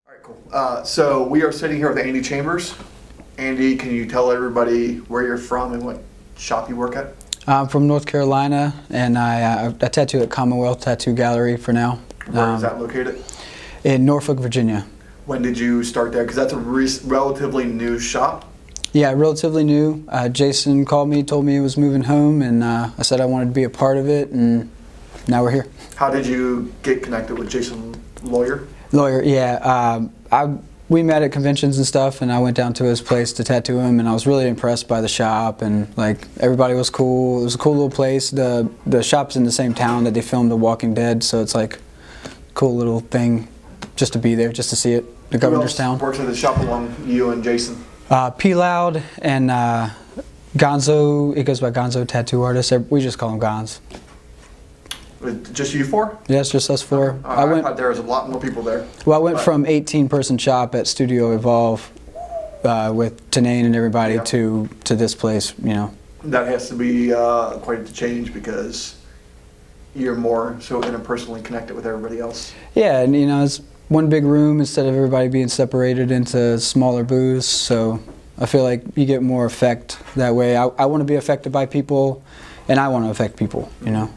All right, cool. So we are sitting here with Andy Chambers. Andy, can you tell everybody where you're from and what shop you work at? I'm from North Carolina, and I tattoo at Commonwealth Tattoo Gallery for now. Where is that located? In Norfolk, Virginia. When did you start there? Because that's a relatively new shop. Yeah, relatively new. Jason called me, told me he was moving home, and I said I wanted to be a part of it, and now we're here. How did you get connected with Jason Lawyer? Lawyer, yeah. We met at conventions and stuff, and I went down to his place to tattoo him, and I was really impressed by the shop, and like everybody was cool. It was a cool little place. The shop's in the same town that they filmed The Walking Dead, so it's like a cool little thing just to be there, just to see it. The Governor's Town. Works at the shop along you and Jason? P Loud and Gonzo. It goes by Gonzo Tattoo Artist. We just call him Gonz. Just you four? Yeah, it's just us four. I thought there was a lot more people there. Well, I went from 18-person shop at Studio Evolve with Tanane and everybody to this place, you know. That has to be quite a change because you're more so interpersonally connected with everybody else. Yeah, and you know, it's one big room instead of everybody being separated into smaller booths, so I feel like you get more effect that way. I want to be affected by people, and I want to affect people, you know.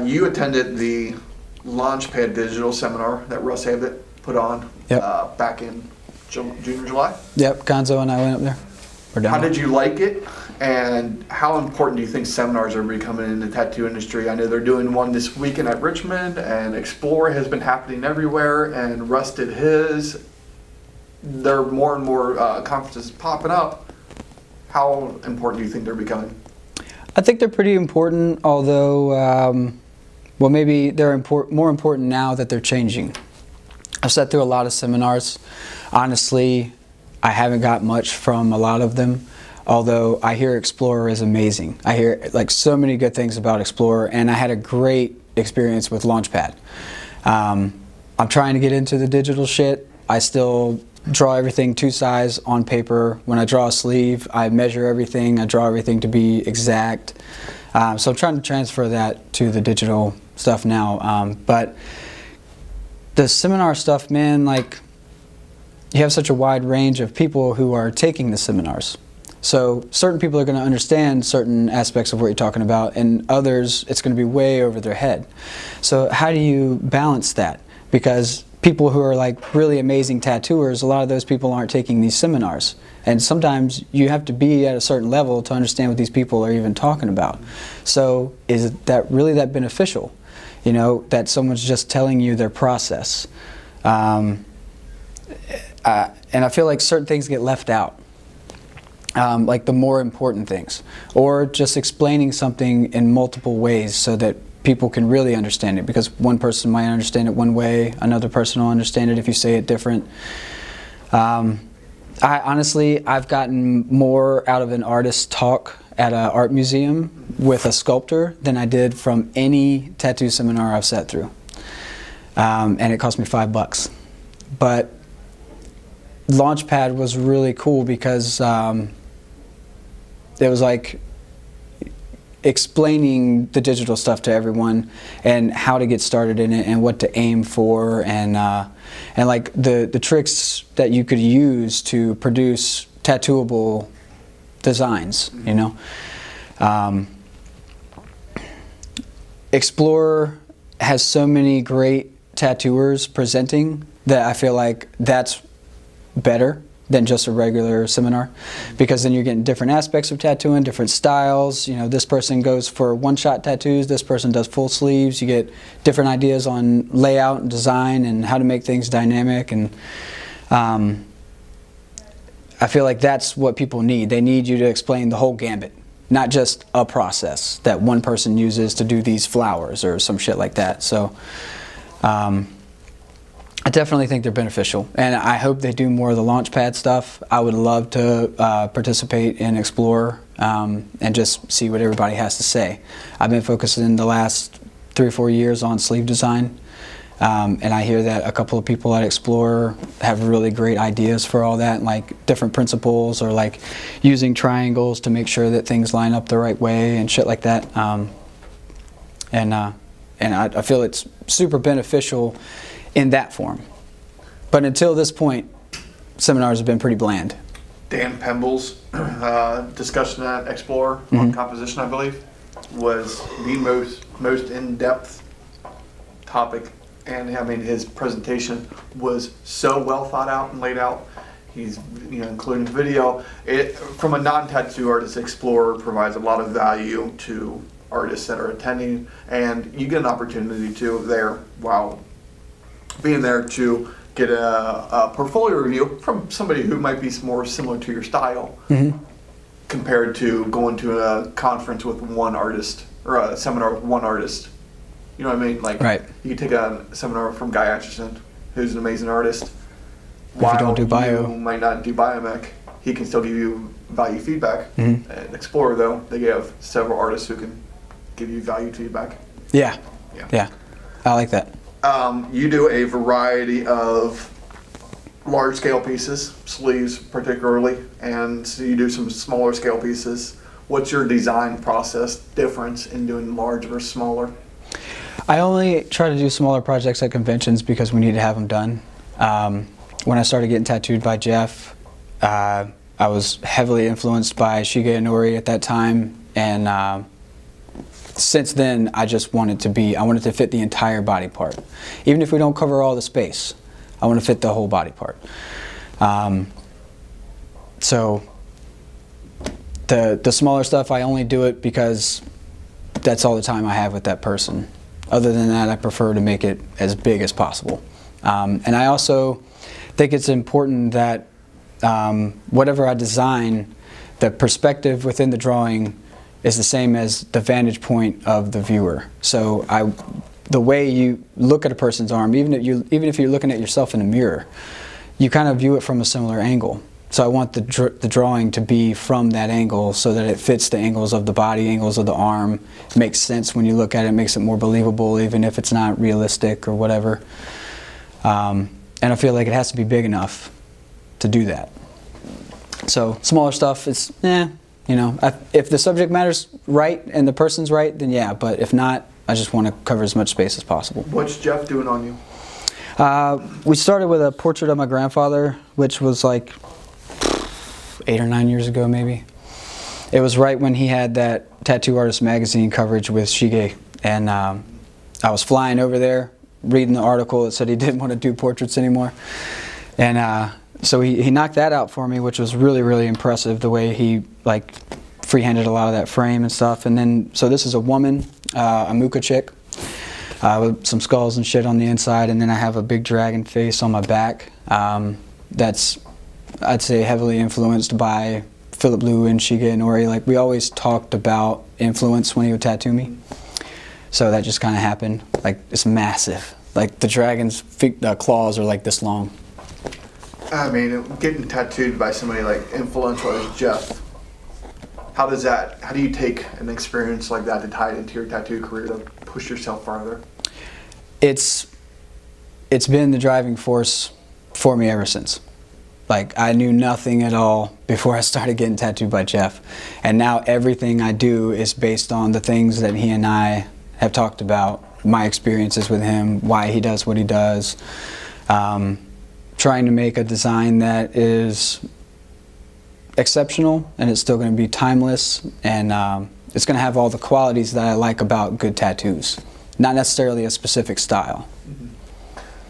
You attended the Launchpad Digital Seminar that Russ Abbott put on back in June or July? Yep, Gonzo and I went up there. How did you like it, and how important do you think seminars are becoming in the tattoo industry? I know they're doing one this weekend at Richmond, and Explore has been happening everywhere, and Russ did his. There are more and more conferences popping up. How important do you think they're becoming? I think they're pretty important, although, well, maybe they're more important now that they're changing. I've sat through a lot of seminars. Honestly, I haven't got much from a lot of them, although I hear Explorer is amazing. I hear like so many good things about Explorer, and I had a great experience with Launchpad. I'm trying to get into the digital shit. I still draw everything to size on paper. When I draw a sleeve, I measure everything. I draw everything to be exact. So I'm trying to transfer that to the digital stuff now. But the seminar stuff, man, like, you have such a wide range of people who are taking the seminars. So certain people are going to understand certain aspects of what you're talking about, and others, it's going to be way over their head. So how do you balance that? Because people who are like really amazing tattooers, a lot of those people aren't taking these seminars. And sometimes you have to be at a certain level to understand what these people are even talking about. So is that really that beneficial? You know, that someone's just telling you their process. And I feel like certain things get left out. Like the more important things. Or just explaining something in multiple ways so that people can really understand it, because one person might understand it one way, another person will understand it if you say it different. I've gotten more out of an artist talk at an art museum with a sculptor than I did from any tattoo seminar I've sat through. And it cost me $5. But Launchpad was really cool because it was like explaining the digital stuff to everyone and how to get started in it and what to aim for, and like the tricks that you could use to produce tattooable designs, you know. Explorer has so many great tattooers presenting that I feel like that's better than just a regular seminar, because then you're getting different aspects of tattooing, different styles. You know, this person goes for one-shot tattoos, this person does full sleeves. You get different ideas on layout and design and how to make things dynamic, and I feel like that's what people need. They need you to explain the whole gambit, not just a process that one person uses to do these flowers or some shit like that. So I definitely think they're beneficial, and I hope they do more of the Launchpad stuff. I would love to participate in Explorer and just see what everybody has to say. I've been focusing the last 3 or 4 years on sleeve design, and I hear that a couple of people at Explorer have really great ideas for all that, like different principles, or like using triangles to make sure that things line up the right way and shit like that. And I feel it's super beneficial in that form. But until this point, seminars have been pretty bland. Dan Pemble's discussion at Explore on composition, I believe, was the most in-depth topic. And I mean, his presentation was so well thought out and laid out. He's, including video. From a non-tattoo artist, Explorer provides a lot of value to artists that are attending, and you get an opportunity to being there to get a portfolio review from somebody who might be more similar to your style, compared to going to a conference with one artist or a seminar with one artist. You know what I mean? Like, right. You could take a seminar from Guy Atchison, who's an amazing artist. If you don't do bio, you might not do biomech, he can still give you value feedback. At Explorer, though, they have several artists who can give you value feedback. Yeah. I like that. You do a variety of large-scale pieces, sleeves particularly, and so you do some smaller scale pieces. What's your design process difference in doing large versus smaller? I only try to do smaller projects at conventions because we need to have them done. When I started getting tattooed by Jeff, I was heavily influenced by Shige Inori at that time, and since then I just wanted to fit the entire body part. Even if we don't cover all the space, I want to fit the whole body part. So the smaller stuff, I only do it because that's all the time I have with that person. Other than that, I prefer to make it as big as possible. And I also think it's important that whatever I design, the perspective within the drawing is the same as the vantage point of the viewer. So the way you look at a person's arm, even if you're looking at yourself in a mirror, you kind of view it from a similar angle. So I want the drawing to be from that angle so that it fits the angles of the body, angles of the arm. It makes sense when you look at it, makes it more believable even if it's not realistic or whatever. And I feel like it has to be big enough to do that. So smaller stuff, it's, if the subject matter's right and the person's right, then yeah, but if not, I just want to cover as much space as possible. What's Jeff doing on you? We started with a portrait of my grandfather, which was like 8 or 9 years ago maybe. It was right when he had that Tattoo Artist magazine coverage with Shige, and I was flying over there reading the article that said he didn't want to do portraits anymore, and so he knocked that out for me, which was really, really impressive, the way he freehanded a lot of that frame and stuff. And then, so this is a woman, a Muka chick, with some skulls and shit on the inside, and then I have a big dragon face on my back. That's, I'd say, heavily influenced by Philip Liu and Shige Inori. We always talked about influence when he would tattoo me. So that just kind of happened. It's massive. The dragon's claws are this long. I mean, getting tattooed by somebody influential as Jeff, how do you take an experience like that to tie it into your tattoo career to push yourself farther? It's been the driving force for me ever since. I knew nothing at all before I started getting tattooed by Jeff. And now everything I do is based on the things that he and I have talked about, my experiences with him, why he does what he does. Trying to make a design that is exceptional, and it's still going to be timeless, and it's going to have all the qualities that I like about good tattoos, not necessarily a specific style.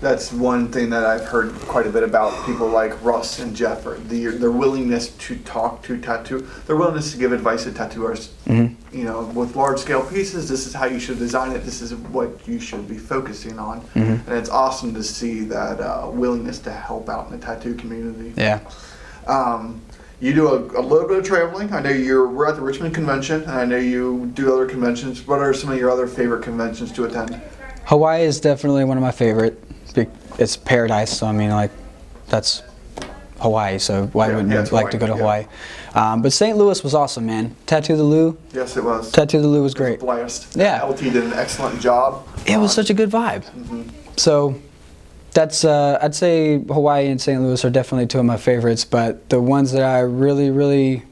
That's one thing that I've heard quite a bit about people like Russ and Jeff, their willingness to talk to tattoo, their willingness to give advice to tattoo artists. With large scale pieces, this is how you should design it, this is what you should be focusing on. And it's awesome to see that willingness to help out in the tattoo community. Yeah. You do a little bit of traveling. I know we're at the Richmond convention, and I know you do other conventions. What are some of your other favorite conventions to attend? Hawaii is definitely one of my favorite. It's paradise, so I mean, that's Hawaii, so why wouldn't you like to go to Hawaii? But St. Louis was awesome, man. Tattoo the Lou. Yes, it was. Tattoo the Lou was great. It was a blast. Yeah. LT did an excellent job. It was such a good vibe. So that's, I'd say Hawaii and St. Louis are definitely two of my favorites, but the ones that I really, really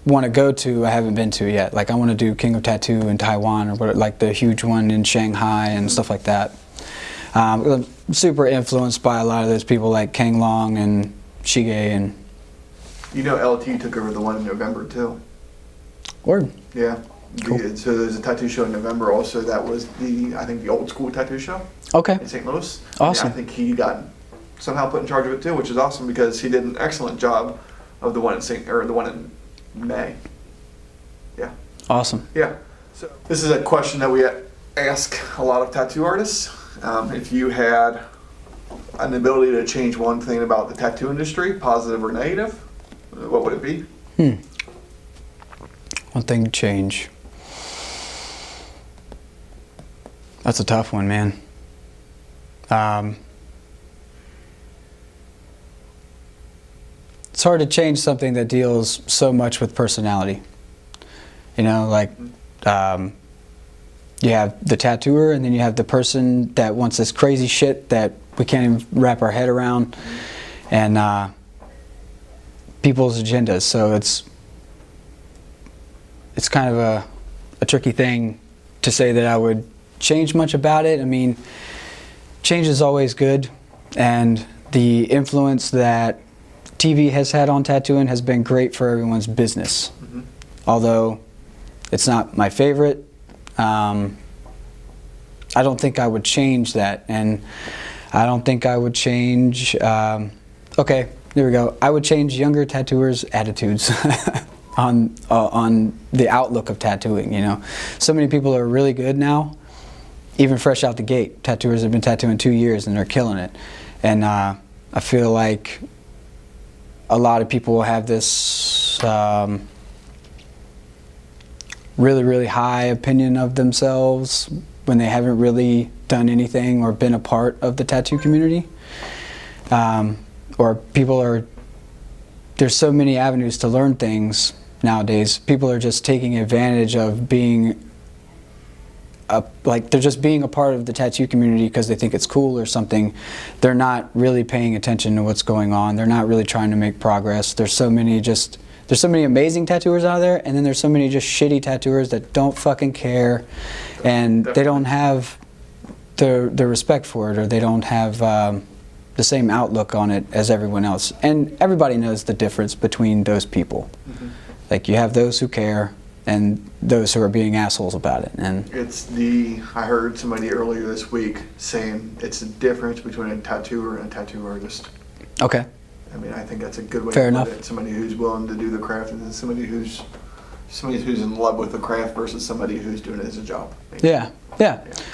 want to go to, I haven't been to yet. I want to do King of Tattoo in Taiwan, or the huge one in Shanghai and stuff like that. I'm super influenced by a lot of those people like Kang Long and Shige and. You know, LT took over the one in November too. Word. Yeah. Cool. So there's a tattoo show in November also. That was I think the old school tattoo show Okay. in St. Louis. Awesome. And I think he got somehow put in charge of it too, which is awesome because he did an excellent job of the one in May. Yeah. Awesome. Yeah. So this is a question that we ask a lot of tattoo artists. If you had an ability to change one thing about the tattoo industry, positive or negative, what would it be? One thing to change. That's a tough one, man. It's hard to change something that deals so much with personality. You know, like you have the tattooer and then you have the person that wants this crazy shit that we can't even wrap our head around, and people's agendas. So it's kind of a tricky thing to say that I would change much about it. I mean, change is always good, and the influence that TV has had on tattooing has been great for everyone's business. Although it's not my favorite, I don't think I would change that, and I don't think I would change, okay, there we go. I would change younger tattooers' attitudes on the outlook of tattooing, you know. So many people are really good now, even fresh out the gate. Tattooers have been tattooing 2 years and they're killing it. And I feel like a lot of people have this really, really high opinion of themselves when they haven't really done anything or been a part of the tattoo community. Or there's so many avenues to learn things nowadays. People are just taking advantage of being they're just being a part of the tattoo community because they think it's cool or something. They're not really paying attention to what's going on. They're not really trying to make progress. There's so many amazing tattooers out there, and then there's so many just shitty tattooers that don't fucking care, and they don't have the respect for it, or they don't have the same outlook on it as everyone else. And everybody knows the difference between those people. Like, you have those who care and those who are being assholes about it. And I heard somebody earlier this week saying it's the difference between a tattooer and a tattoo artist. Okay. I mean, I think that's a good way Fair to enough. put it. Somebody who's willing to do the craft, and somebody who's in love with the craft versus somebody who's doing it as a job. Yeah.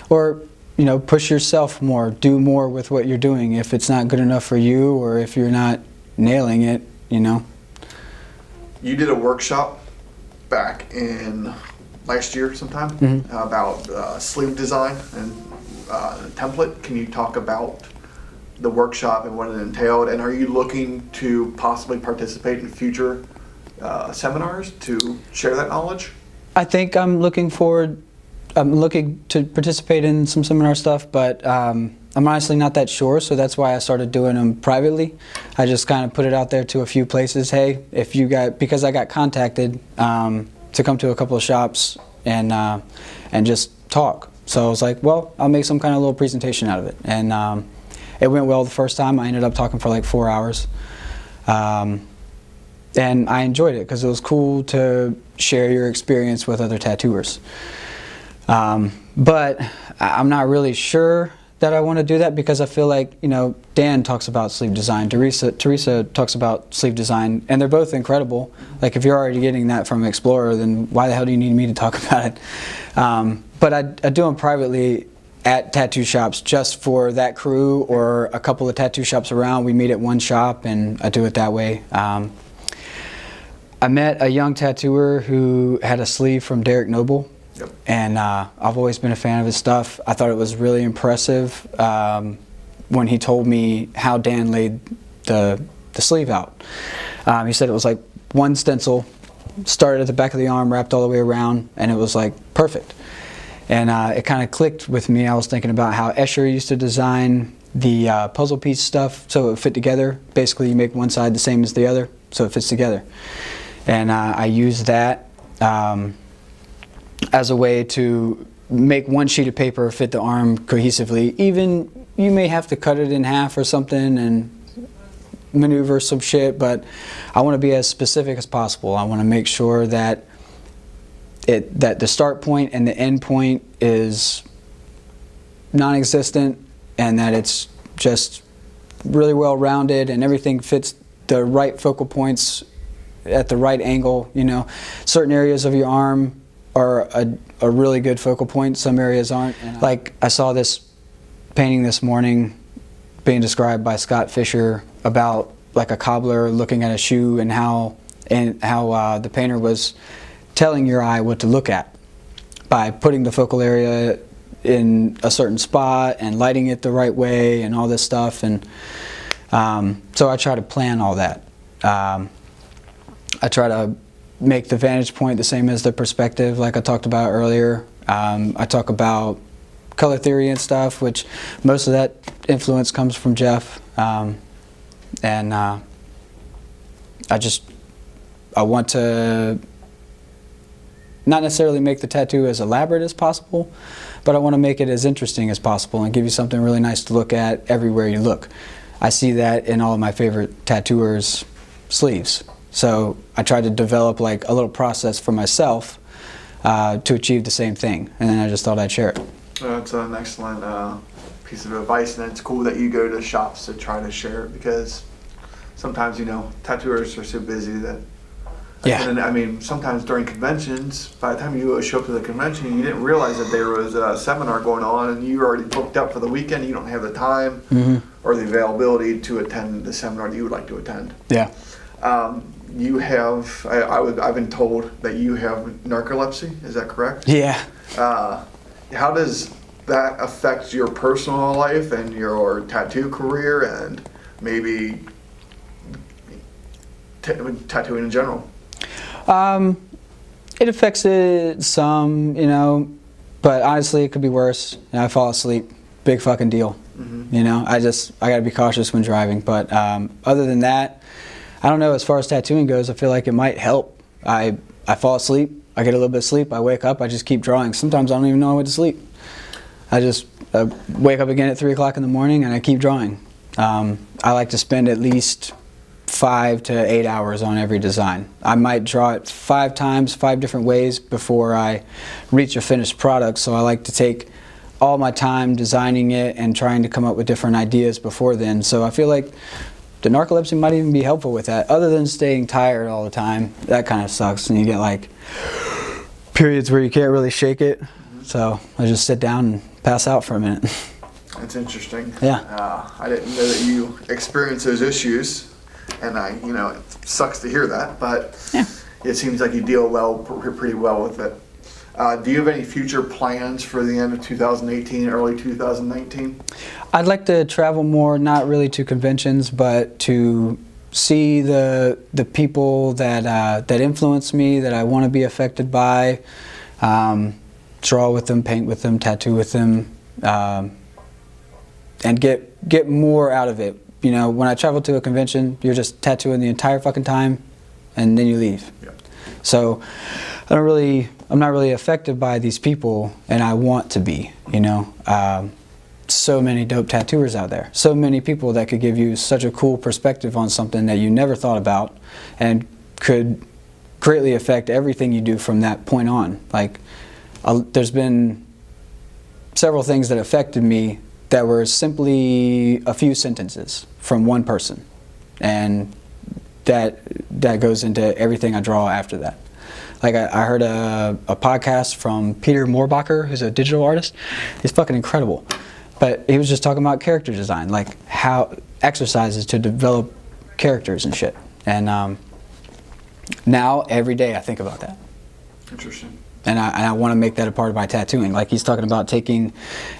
Or, you know, push yourself more, do more with what you're doing. If it's not good enough for you, or if you're not nailing it, you know. You did a workshop back in last year sometime about sleeve design and template. Can you talk about the workshop and what it entailed, and are you looking to possibly participate in future seminars to share that knowledge? I think I'm looking to participate in some seminar stuff, but I'm honestly not that sure, so that's why I started doing them privately. I just kind of put it out there to a few places. Hey, because I got contacted to come to a couple of shops and just talk. So I was like, well, I'll make some kind of little presentation out of it. And it went well the first time. I ended up talking for like 4 hours. And I enjoyed it because it was cool to share your experience with other tattooers. But I'm not really sure that I want to do that because I feel like, you know, Dan talks about sleeve design, Teresa talks about sleeve design, and they're both incredible. Like, if you're already getting that from Explorer, then why the hell do you need me to talk about it? But I do them privately at tattoo shops just for that crew or a couple of tattoo shops around. We meet at one shop and I do it that way. I met a young tattooer who had a sleeve from Derek Noble. Yep. And I've always been a fan of his stuff. I thought it was really impressive when he told me how Dan laid the sleeve out. He said it was like one stencil, started at the back of the arm, wrapped all the way around, and it was like perfect. And it kind of clicked with me. I was thinking about how Escher used to design the puzzle piece stuff so it would fit together. Basically, you make one side the same as the other so it fits together. And I used that as a way to make one sheet of paper fit the arm cohesively, even you may have to cut it in half or something and maneuver some shit, but I want to be as specific as possible. I want to make sure that that the start point and the end point is non-existent, and that it's just really well rounded and everything fits the right focal points at the right angle. You know, certain areas of your arm are a really good focal point, some areas aren't. Like, I saw this painting this morning being described by Scott Fisher about like a cobbler looking at a shoe, and how the painter was telling your eye what to look at by putting the focal area in a certain spot and lighting it the right way and all this stuff. And so I try to plan all that. I try to make the vantage point the same as the perspective, like I talked about earlier. I talk about color theory and stuff, which most of that influence comes from Jeff. And I want to not necessarily make the tattoo as elaborate as possible, but I want to make it as interesting as possible and give you something really nice to look at everywhere you look. I see that in all of my favorite tattooers' sleeves. So I tried to develop like a little process for myself to achieve the same thing, and then I just thought I'd share it. That's an excellent piece of advice, and it's cool that you go to shops to try to share it, because sometimes, you know, tattooers are so busy that, Yeah. and I mean, sometimes during conventions, by the time you show up to the convention, you didn't realize that there was a seminar going on, and you were already booked up for the weekend. You don't have the time or the availability to attend the seminar that you would like to attend. Yeah. You have, I've been told that you have narcolepsy. Is that correct? Yeah. How does that affect your personal life and your tattoo career, and maybe tattooing in general? It affects it some, you know, but honestly, it could be worse. You know, I fall asleep, big fucking deal. You know, I gotta be cautious when driving. But other than that, I don't know. As far as tattooing goes, I feel like it might help. I fall asleep, I get a little bit of sleep, I wake up, I just keep drawing. Sometimes I don't even know I went to sleep. I just wake up again at 3 o'clock in the morning and I keep drawing. I like to spend at least 5 to 8 hours on every design. I might draw it 5 times, 5 different ways before I reach a finished product, so I like to take all my time designing it and trying to come up with different ideas before then. So I feel like the narcolepsy might even be helpful with that, other than staying tired all the time. That kind of sucks, and you get like periods where you can't really shake it. So I just sit down and pass out for a minute. That's interesting. Yeah. I didn't know that you experienced those issues, and you know, it sucks to hear that, but Yeah. it seems like you deal pretty well with it. Do you have any future plans for the end of 2018, early 2019? I'd like to travel more, not really to conventions, but to see the people that influence me, that I want to be affected by, draw with them, paint with them, tattoo with them, and get more out of it. You know, when I travel to a convention, you're just tattooing the entire fucking time, and then you leave. Yeah. So I'm not really affected by these people, and I want to be, you know. So many dope tattooers out there. So many people that could give you such a cool perspective on something that you never thought about, and could greatly affect everything you do from that point on. Like, there's been several things that affected me that were simply a few sentences from one person, and that goes into everything I draw after that. Like, I heard a podcast from Peter Moorbacher, who's a digital artist. He's fucking incredible. But he was just talking about character design, like how exercises to develop characters and shit. And now, every day, I think about that. Interesting. And I want to make that a part of my tattooing. Like, he's talking about taking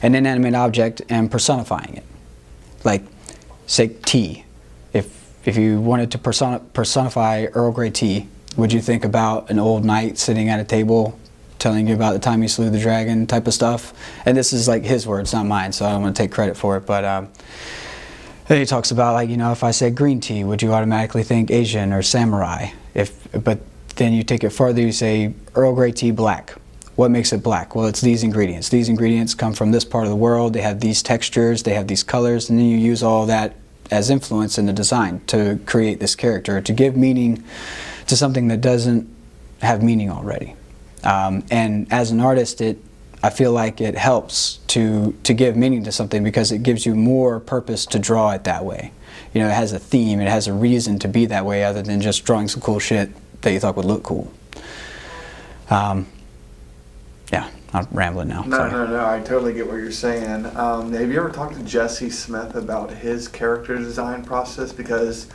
an inanimate object and personifying it. Like, say, tea. If you wanted to personify Earl Grey tea, would you think about an old knight sitting at a table telling you about the time he slew the dragon type of stuff? And this is like his words, not mine, so I don't want to take credit for it. But then he talks about, like, you know, if I said green tea, would you automatically think Asian or samurai? But then you take it further, you say Earl Grey tea black. what makes it black? Well, it's these ingredients. These ingredients come from this part of the world. They have these textures, they have these colors, and then you use all that as influence in the design to create this character, to give meaning to something that doesn't have meaning already. And as an artist, I feel like it helps to give meaning to something because it gives you more purpose to draw it that way. You know, it has a theme, it has a reason to be that way other than just drawing some cool shit that you thought would look cool. Yeah, I'm rambling now. No, I totally get what you're saying. Have you ever talked to Jesse Smith about his character design process? Because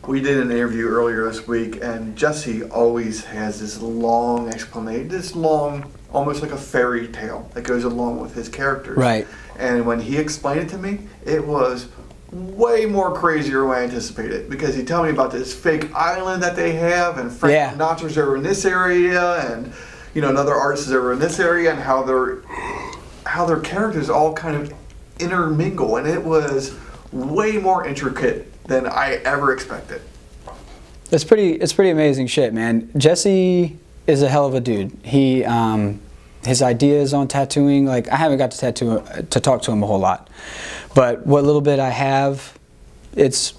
we did an interview earlier this week, and Jesse always has this long explanation, this long, almost like a fairy tale that goes along with his characters. Right. And when he explained it to me, it was way more crazier than I anticipated, because he told me about this fake island that they have, and Frank Sinatra's over in this area, and you know, another artist is over in this area, and how their characters all kind of intermingle, and it was way more intricate than I ever expected. It's pretty amazing shit, man. Jesse is a hell of a dude. He his ideas on tattooing, like, I haven't got to talk to him a whole lot, but what little bit I have, it's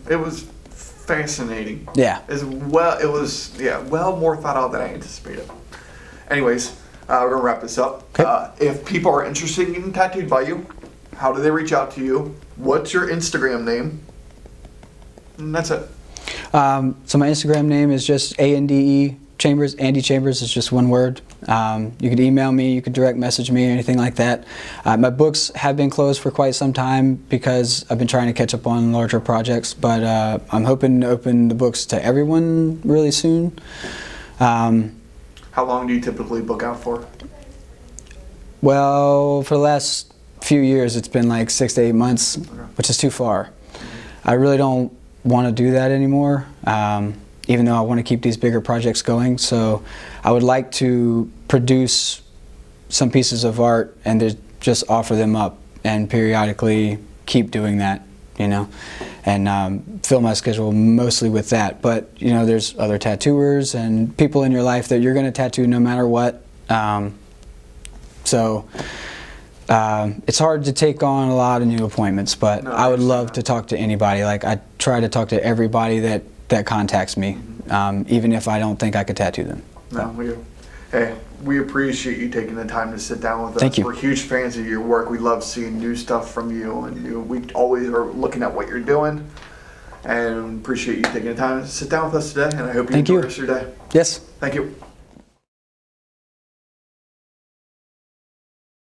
it was fascinating. Yeah. As well, it was well more thought out than I anticipated. Anyways, we're gonna wrap this up. Okay. If people are interested in getting tattooed by you, how do they reach out to you? What's your Instagram name? And that's it. So my Instagram name is just ANDE Chambers. Andy Chambers is just one word. You could email me, you could direct message me, or anything like that. My books have been closed for quite some time because I've been trying to catch up on larger projects, but I'm hoping to open the books to everyone really soon. How long do you typically book out for? Well, for the last few years, it's been like 6 to 8 months, which is too far. I really don't want to do that anymore, even though I want to keep these bigger projects going. So I would like to produce some pieces of art and to just offer them up and periodically keep doing that, you know, and fill my schedule mostly with that. But, you know, there's other tattooers and people in your life that you're going to tattoo no matter what. It's hard to take on a lot of new appointments, but No, I would love to talk to anybody. Like, I try to talk to everybody that contacts me, even if I don't think I could tattoo them. No, we appreciate you taking the time to sit down with us. Thank you. We're huge fans of your work. We love seeing new stuff from you, and we always are looking at what you're doing. And appreciate you taking the time to sit down with us today. And I hope you enjoy the rest of your day. Yes. Thank you.